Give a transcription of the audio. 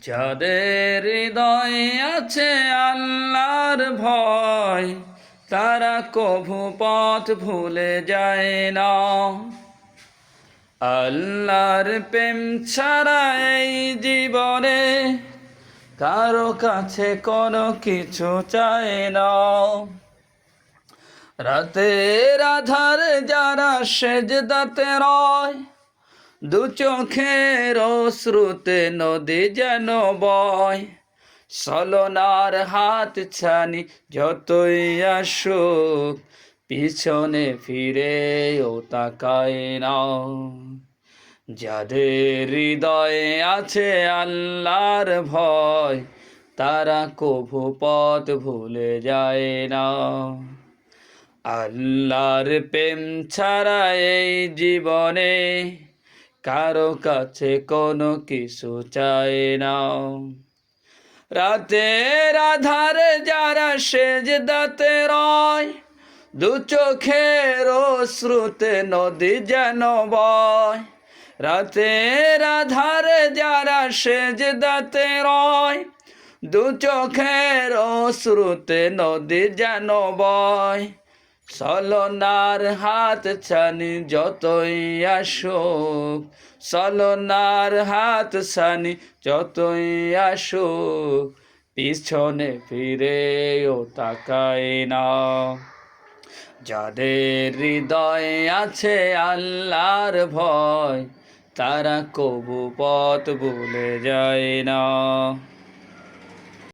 যাদের হৃদয়ে আছে আল্লাহর ভয়, তারা কভু পথ ভুলে যায় না। আল্লাহর প্রেম ছাড়া এই জীবনে কারো কাছে কোনো কিছু চায় না। রাতের আধারে যারা সেজদাতে রয়, দু চোখের অশ্রুতে নদী যেন বয়। ছলনার হাত ছানি যতই আসুক, পিছনে ফিরেও তাকায় না। যাদের হৃদয়ে আছে আল্লাহর ভয়, তারা কভু পথ ভুলে যায় না। আল্লাহর প্রেম ছাড়া এই জীবনে কারো কাছে কোনো কিছু চায় না। রাতের আধারে যারা সেজদাতে রয়, দু চোখের অশ্রুতে নদী যেন বয়। রাতের আধারে যারা সেজদাতে রয়, দু চোখের অশ্রুতে নদী যেন বয়। ছলনার হাত ছানি যতই আসুক, ছলনার হাত ছানি যতই আসুক, পিছনে ফিরেও তাকায় না। যাদের হৃদয়ে আছে আল্লাহর ভয়, তারা কভু পথ ভুলে যায় না।